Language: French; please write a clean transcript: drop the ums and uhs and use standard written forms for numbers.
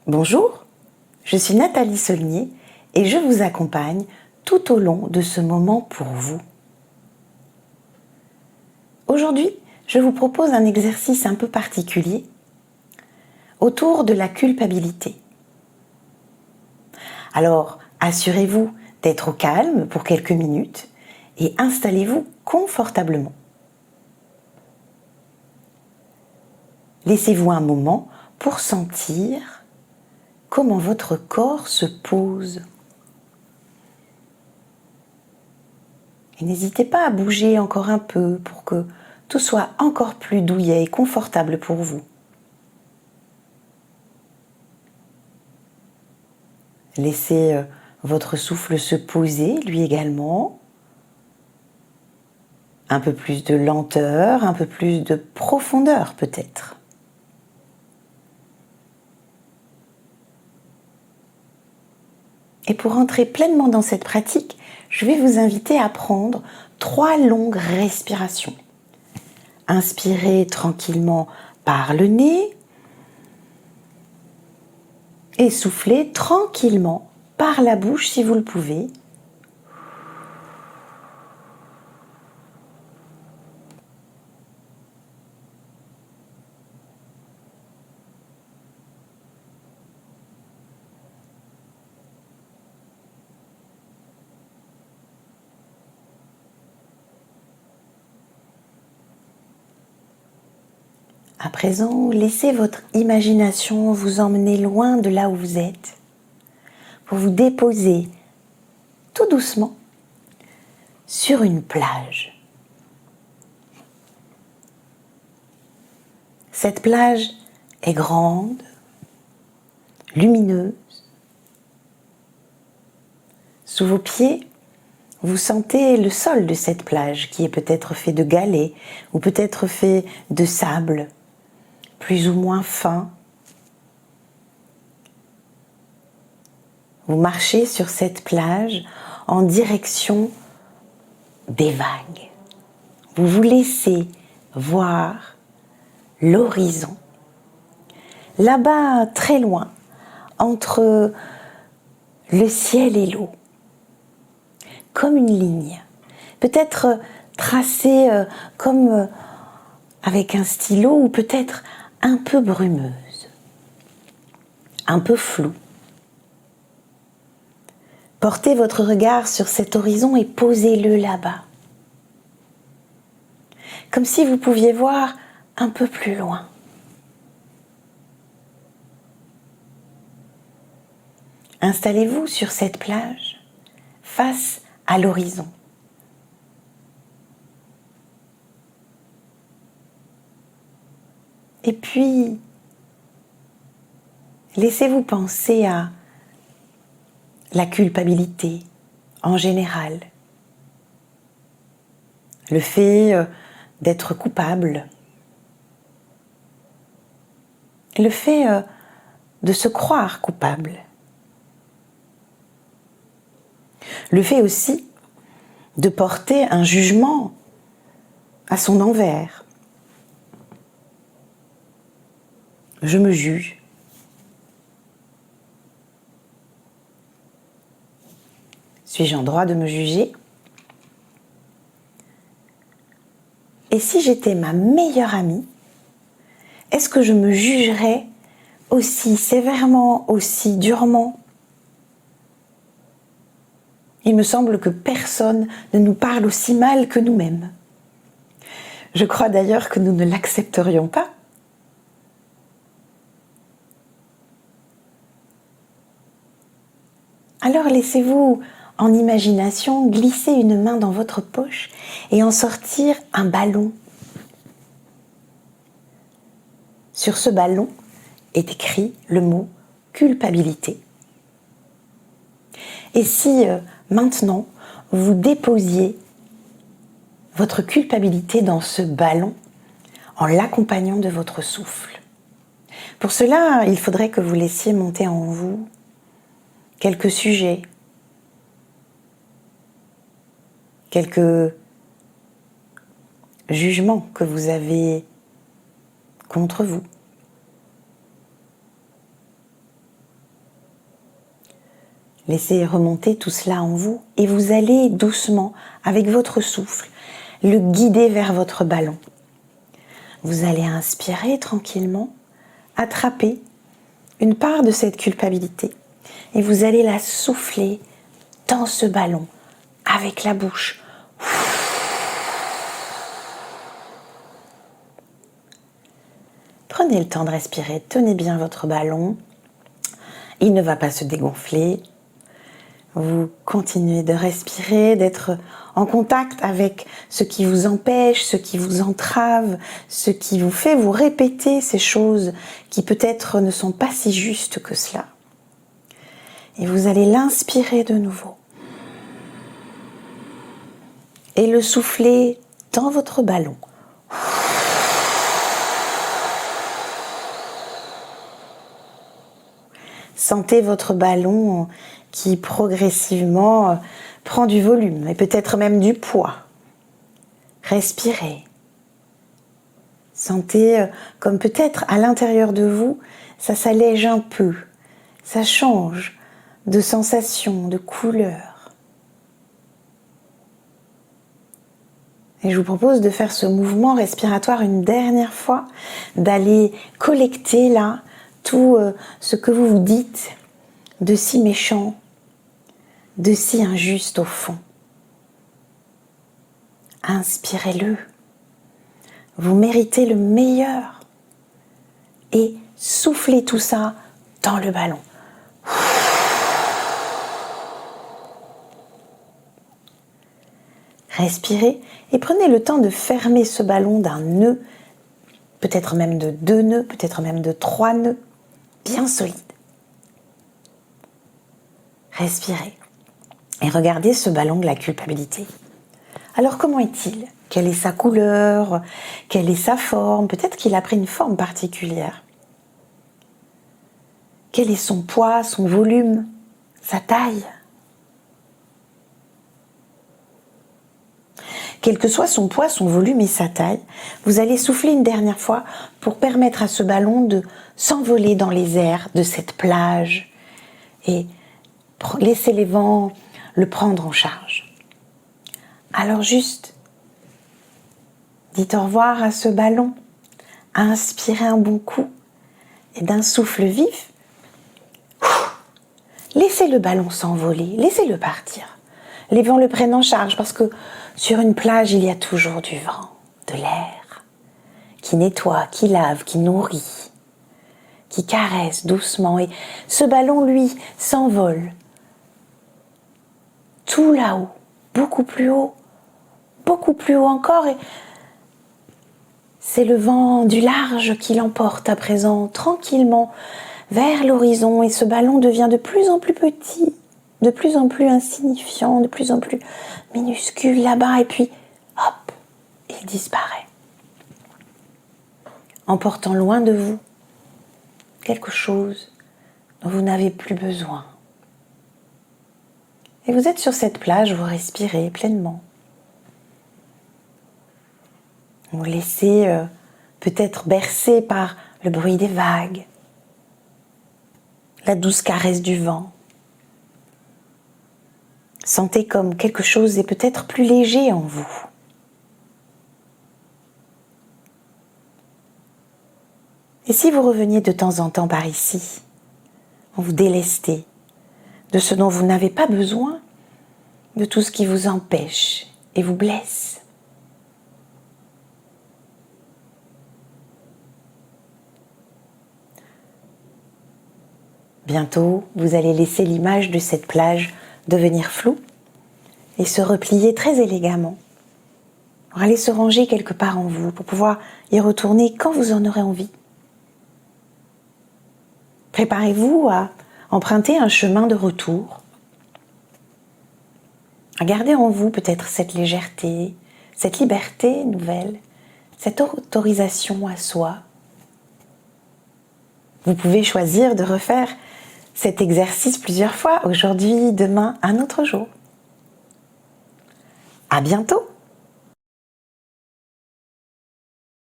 Bonjour, je suis Nathalie Saulnier et je vous accompagne tout au long de ce moment pour vous. Aujourd'hui, je vous propose un exercice un peu particulier autour de la culpabilité. Alors, assurez-vous d'être au calme pour quelques minutes et installez-vous confortablement. Laissez-vous un moment pour sentir comment votre corps se pose. Et n'hésitez pas à bouger encore un peu pour que tout soit encore plus douillet et confortable pour vous. Laissez votre souffle se poser, lui également. Un peu plus de lenteur, un peu plus de profondeur peut-être. Et pour entrer pleinement dans cette pratique, je vais vous inviter à prendre 3 longues respirations. Inspirez tranquillement par le nez et soufflez tranquillement par la bouche si vous le pouvez. À présent, laissez votre imagination vous emmener loin de là où vous êtes pour vous déposer tout doucement sur une plage. Cette plage est grande, lumineuse. Sous vos pieds, vous sentez le sol de cette plage qui est peut-être fait de galets ou peut-être fait de sable, plus ou moins fin. Vous marchez sur cette plage en direction des vagues. Vous vous laissez voir l'horizon. Là-bas, très loin, entre le ciel et l'eau, comme une ligne, peut-être tracée comme avec un stylo ou peut-être un peu brumeuse, un peu floue. Portez votre regard sur cet horizon et posez-le là-bas, comme si vous pouviez voir un peu plus loin. Installez-vous sur cette plage face à l'horizon. Et puis, laissez-vous penser à la culpabilité en général. Le fait d'être coupable. Le fait de se croire coupable. Le fait aussi de porter un jugement à son envers. Je me juge. Suis-je en droit de me juger? Et si j'étais ma meilleure amie, est-ce que je me jugerais aussi sévèrement, aussi durement? Il me semble que personne ne nous parle aussi mal que nous-mêmes. Je crois d'ailleurs que nous ne l'accepterions pas. Alors laissez-vous, en imagination, glisser une main dans votre poche et en sortir un ballon. Sur ce ballon est écrit le mot culpabilité. Et si maintenant vous déposiez votre culpabilité dans ce ballon en l'accompagnant de votre souffle? Pour cela, il faudrait que vous laissiez monter en vous quelques sujets, quelques jugements que vous avez contre vous. Laissez remonter tout cela en vous et vous allez doucement, avec votre souffle, le guider vers votre ballon. Vous allez inspirer tranquillement, attraper une part de cette culpabilité et vous allez la souffler dans ce ballon avec la bouche. Prenez le temps de respirer, tenez bien votre ballon, il ne va pas se dégonfler. Vous continuez de respirer, d'être en contact avec ce qui vous empêche, ce qui vous entrave, ce qui vous fait vous répéter ces choses qui peut-être ne sont pas si justes que cela. Et vous allez l'inspirer de nouveau. Et le souffler dans votre ballon. Sentez votre ballon qui progressivement prend du volume et peut-être même du poids. Respirez. Sentez comme peut-être à l'intérieur de vous, ça s'allège un peu, ça change de sensation, de couleur. Et je vous propose de faire ce mouvement respiratoire une dernière fois, d'aller collecter là tout ce que vous vous dites de si méchant, de si injuste au fond. Inspirez-le. Vous méritez le meilleur. Et soufflez tout ça dans le ballon. Respirez et prenez le temps de fermer ce ballon d'un nœud, peut-être même de 2 nœuds, peut-être même de 3 nœuds, bien solides. Respirez et regardez ce ballon de la culpabilité. Alors comment est-il ? Quelle est sa couleur ? Quelle est sa forme ? Peut-être qu'il a pris une forme particulière. Quel est son poids, son volume, sa taille ? Quel que soit son poids, son volume et sa taille, vous allez souffler une dernière fois pour permettre à ce ballon de s'envoler dans les airs de cette plage et laisser les vents le prendre en charge. Alors juste, dites au revoir à ce ballon, inspirez un bon coup et d'un souffle vif, laissez le ballon s'envoler, laissez-le partir. Les vents le prennent en charge parce que sur une plage, il y a toujours du vent, de l'air, qui nettoie, qui lave, qui nourrit, qui caresse doucement. Et ce ballon, lui, s'envole tout là-haut, beaucoup plus haut encore. Et c'est le vent du large qui l'emporte à présent tranquillement vers l'horizon. Et ce ballon devient de plus en plus petit, de plus en plus insignifiant, de plus en plus minuscule là-bas, et puis, hop, il disparaît. Emportant loin de vous quelque chose dont vous n'avez plus besoin. Et vous êtes sur cette plage, vous respirez pleinement. Vous vous laissez peut-être bercer par le bruit des vagues, la douce caresse du vent. Sentez comme quelque chose est peut-être plus léger en vous. Et si vous reveniez de temps en temps par ici, vous délestez de ce dont vous n'avez pas besoin, de tout ce qui vous empêche et vous blesse. Bientôt, vous allez laisser l'image de cette plage devenir floue et se replier très élégamment pour aller se ranger quelque part en vous, pour pouvoir y retourner quand vous en aurez envie. Préparez-vous à emprunter un chemin de retour, à garder en vous peut-être cette légèreté, cette liberté nouvelle, cette autorisation à soi. Vous pouvez choisir de refaire cet exercice plusieurs fois, aujourd'hui, demain, un autre jour. À bientôt!